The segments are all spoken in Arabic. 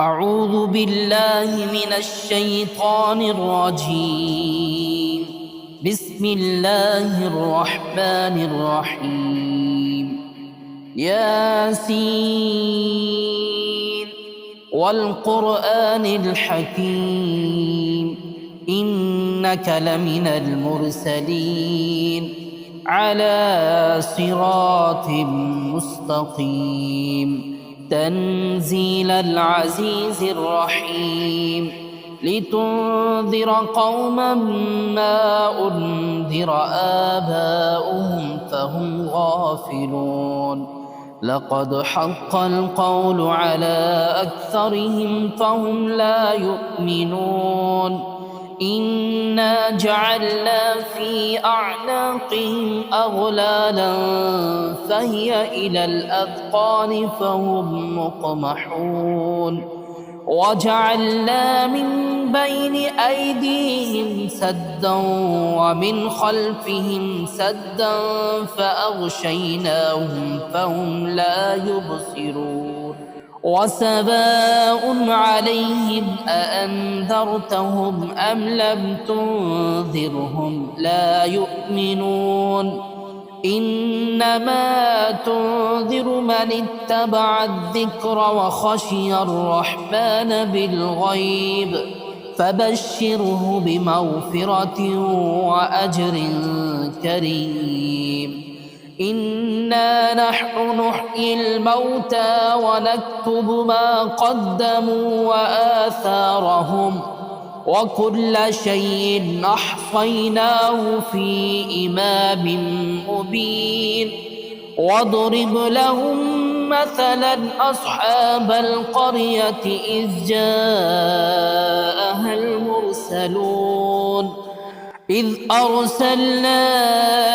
أعوذ بالله من الشيطان الرجيم. بسم الله الرحمن الرحيم. ياسين والقرآن الحكيم إنك لمن المرسلين على صراط مستقيم تنزيل العزيز الرحيم لتنذر قوما ما أنذر آباؤهم فهم غافلون لقد حق القول على أكثرهم فهم لا يؤمنون إنا جعلنا في أعناقهم أغلالا فهي إلى الأذقان فهم مقمحون وجعلنا من بين أيديهم سدا ومن خلفهم سدا فأغشيناهم فهم لا يبصرون وسواء عليهم أأنذرتهم أم لم تنذرهم لا يؤمنون إنما تنذر من اتبع الذكر وخشي الرحمن بالغيب فبشره بمغفرة وأجر كريم إنا نحن نحيي الموتى ونكتب ما قدموا وآثارهم وكل شيء أحصيناه في إمام مبين واضرب لهم مثلا أصحاب القرية إذ جاءها المرسلون إذ أرسلنا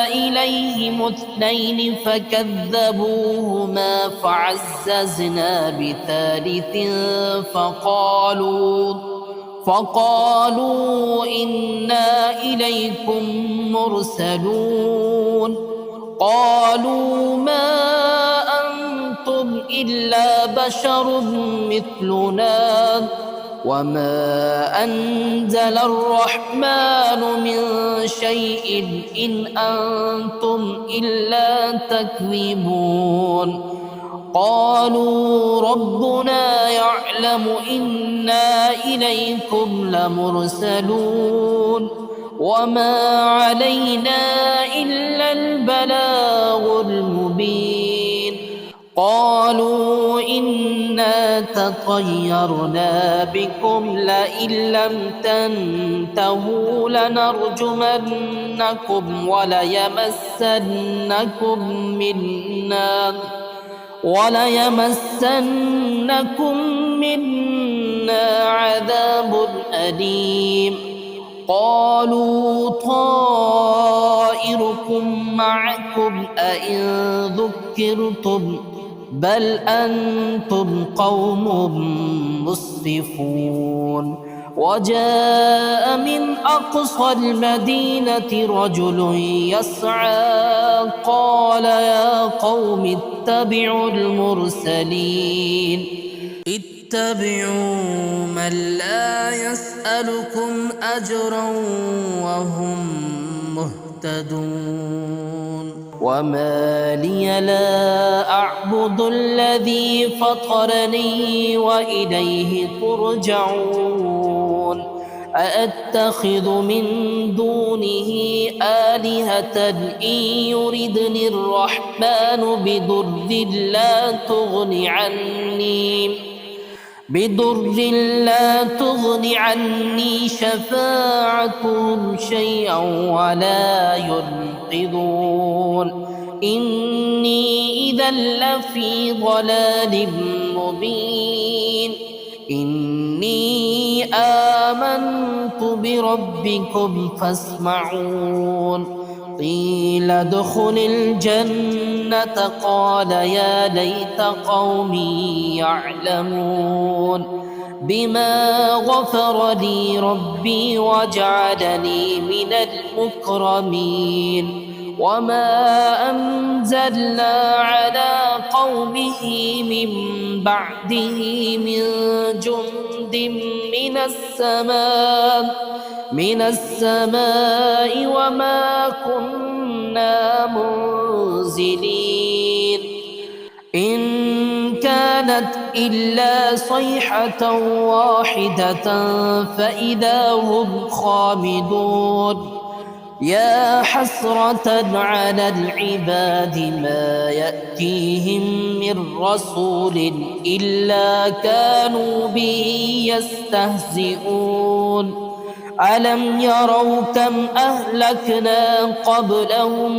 إليهم اثنين فكذبوهما فعززنا بثالث فقالوا إنا إليكم مرسلون قالوا ما أنتم إلا بشر مثلنا وما أنزل الرحمن من شيء إن أنتم إلا تكذبون قالوا ربنا يعلم إنا إليكم لمرسلون وما علينا إلا البلاغ المبين قالوا إنا تطيرنا بكم لئن لم تنتهوا لنرجمنكم وليمسنكم منا عذاب أليم قالوا طائركم معكم أئن ذكرتم بل أنتم قوم مسرفون وجاء من أقصى المدينة رجل يسعى قال يا قوم اتبعوا المرسلين اتبعوا من لا يسألكم أجرا وهم مهتدون وما لي لا أعبد الذي فطرني وإليه ترجعون أأتخذ من دونه آلهة إن يردني الرحمن بضر لا تغن عني شفاعتهم شيئا ولا ينقذون إني إذا لفي ضلال مبين إني آمنت بربكم فاسمعون قيل ادخل الجنة قال يا ليت قومي يعلمون بما غفر لي ربي وجعلني من المكرمين وما أنزلنا على قومه من بعده من جند من السماء وما كنا منزلين إن كانت إلا صيحة واحدة فإذا هم خامدون يا حسرة على العباد ما يأتيهم من رسول إلا كانوا به يستهزئون ألم يروا كم أهلكنا قبلهم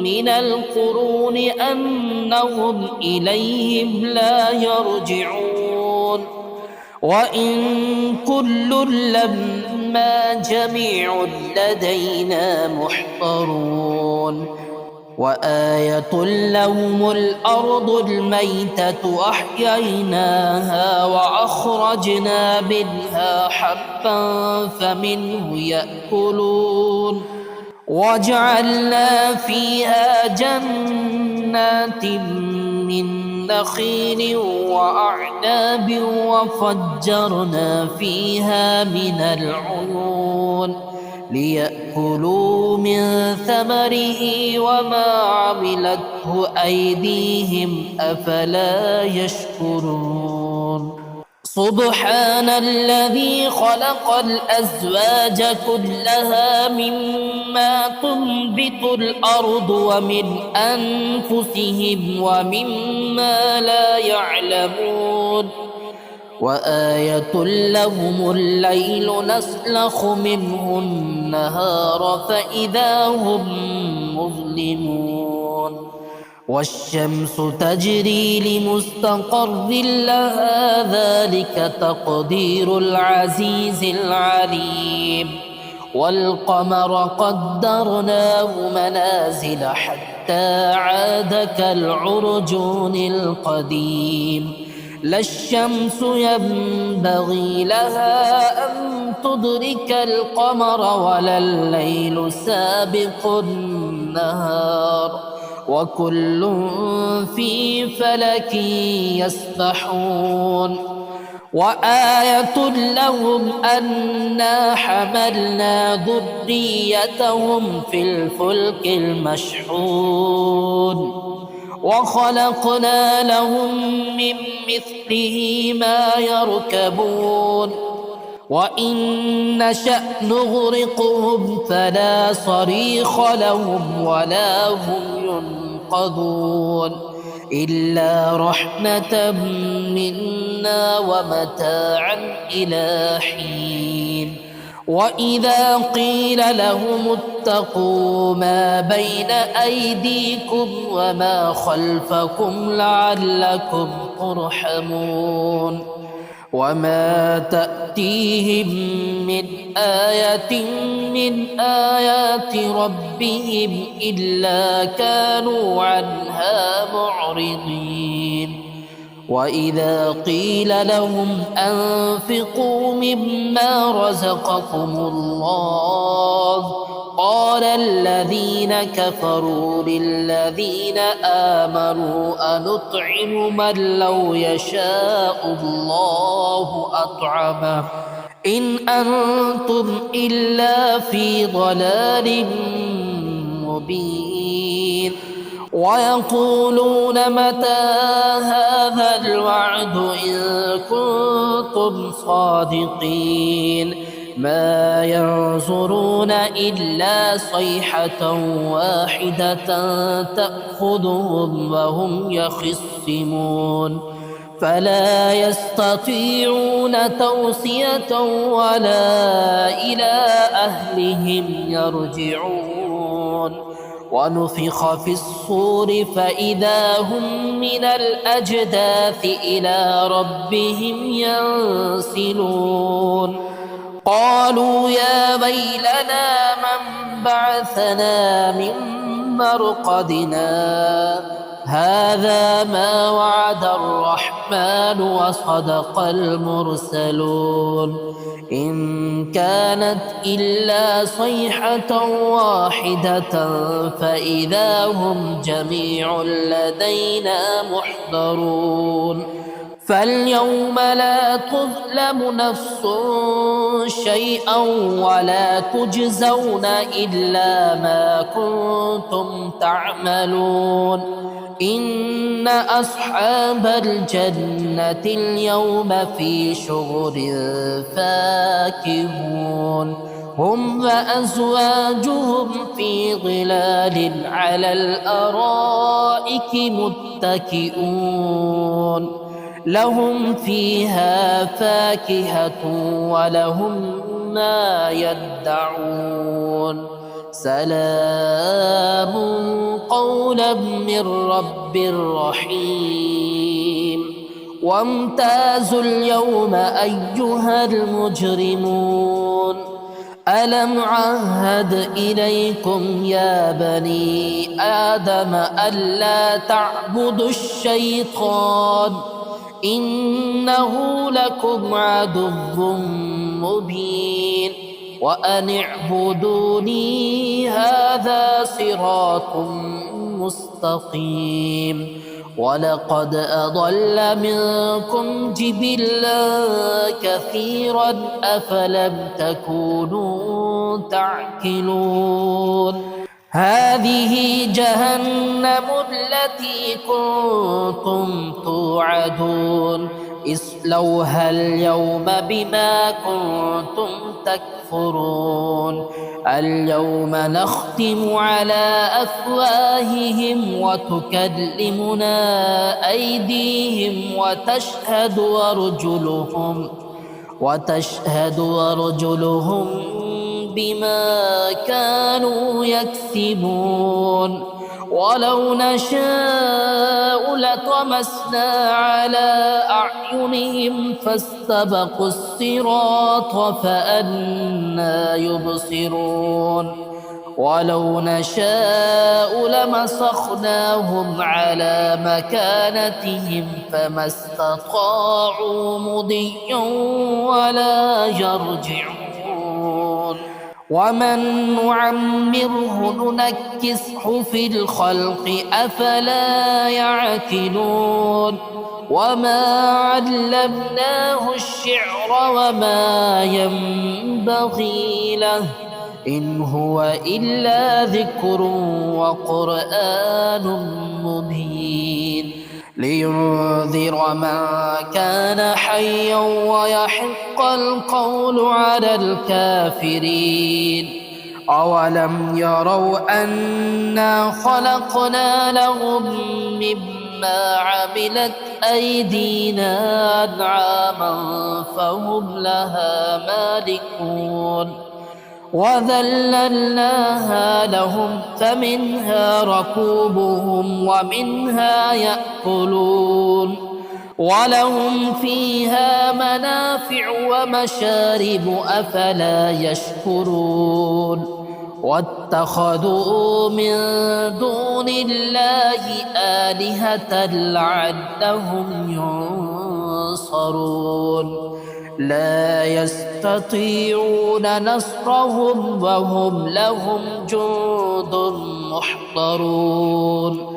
من القرون أنهم إليهم لا يرجعون وإن كل لما جميع لدينا محضرون وآية لهم الأرض الميتة أحييناها وأخرجنا منها حبا فمنه يأكلون وجعلنا فيها جنات من نخيل وأعناب وفجرنا فيها من العيون ليأكلوا من ثمره وما عملته أيديهم أفلا يشكرون سبحان الذي خلق الأزواج كلها مما تنبت الأرض ومن أنفسهم ومما لا يعلمون وآية لهم الليل نسلخ منه النهار فإذا هم مظلمون والشمس تجري لمستقر لها ذلك تقدير العزيز العليم والقمر قدرناه منازل حتى عاد كالعرجون القديم لا الشمس ينبغي لها أن تدرك القمر ولا الليل سابق النهار وكل في فلك يسبحون وآية لهم أنا حملنا ذريتهم في الفلك المشحون وخلقنا لهم من مثله ما يركبون وإن نشأ نغرقهم فلا صريخ لهم ولا هم ينقذون إلا رحمة منا ومتاعا إلى حين وإذا قيل لهم اتقوا ما بين أيديكم وما خلفكم لعلكم ترحمون وما تأتيهم من آية من آيات ربهم إلا كانوا عنها معرضين وإذا قيل لهم أنفقوا مما رزقكم الله قال الذين كفروا للذين آمنوا أنطعم من لو يشاء الله أطعمه إن أنتم إلا في ضلال مبين ويقولون متى هذا الوعد إن كنتم صادقين ما ينظرون إلا صيحة واحدة تأخذهم وهم يخصمون فلا يستطيعون توصية ولا إلى أهلهم يرجعون ونفخ في الصور فإذا هم من الأجداث إلى ربهم ينسلون قالوا يا ويلنا من بعثنا من مرقدنا هذا ما وعد الرحمن وصدق المرسلون إن كانت إلا صيحة واحدة فإذا هم جميع لدينا محضرون فاليوم لا تظلم نفس شيئا ولا تجزون إلا ما كنتم تعملون إن أصحاب الجنة اليوم في شغل فاكهون هم وأزواجهم في ظلال على الأرائك متكئون لهم فيها فاكهة ولهم ما يدعون سلام قولا من رب رحيم وامتازوا اليوم أيها المجرمون ألم عهد إليكم يا بني آدم ألا تعبدوا الشيطان إنه لكم عدو مبين وأن اعبدوني هذا صراط مستقيم ولقد أضل منكم جبلا كثيرا أفلم تكونوا تعقلون هذه جهنم التي كنتم توعدون اصلوها اليوم بما كنتم تكفرون اليوم نختم على أفواههم وتكلمنا أيديهم وتشهد أرجلهم بما كانوا يكسبون ولو نشاء لطمسنا على أعينهم فاستبقوا الصراط فأنى يبصرون ولو نشاء لمسخناهم على مكانتهم فما استطاعوا مضيا ولا يرجعون ومن نعمره ننكسه في الخلق أفلا يعقلون وما علمناه الشعر وما ينبغي له إن هو إلا ذكر وقرآن مبين لينذر من كان حيا ويحق القول على الكافرين أولم يروا أنا خلقنا لهم مما عملت أيدينا أنعاما فهم لها مالكون وذللناها لهم فمنها ركوبهم ومنها يأكلون ولهم فيها منافع ومشارب أفلا يشكرون واتخذوا من دون الله آلهة لعلهم ينصرون لا يستطيعون نصرهم وهم لهم جند محضرون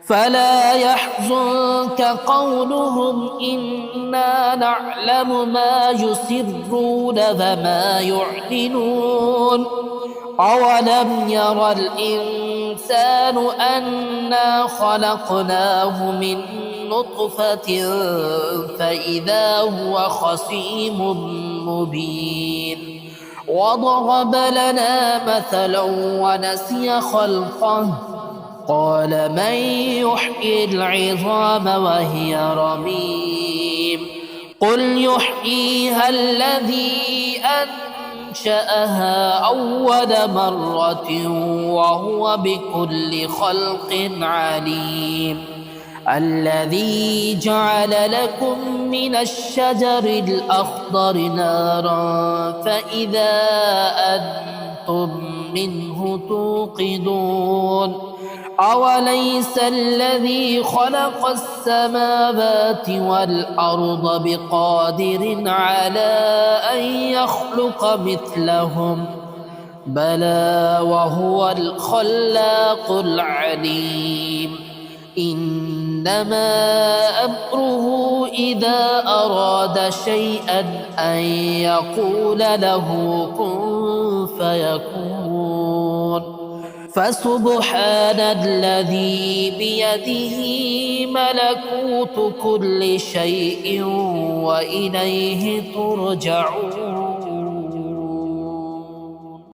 فلا يحزنك قولهم إنا نعلم ما يسرون وما يعلنون أولم ير الإنسان أنا خلقناه من نطفة فإذا هو خصيم مبين وضرب لنا مثلا ونسي خلقه قال من يحيي العظام وهي رميم قل يحييها الذي أنشأها أول مرة وهو بكل خلق عليم الذي جعل لكم من الشجر الأخضر نارا فإذا أنتم منه توقدون أوليس الذي خلق السماوات والأرض بقادر على أن يخلق مثلهم بلى وهو الخلاق العليم إنما أمره إذا أراد شيئا أن يقول له كن فيكون فسبحان الذي بيده ملكوت كل شيء وإليه ترجعون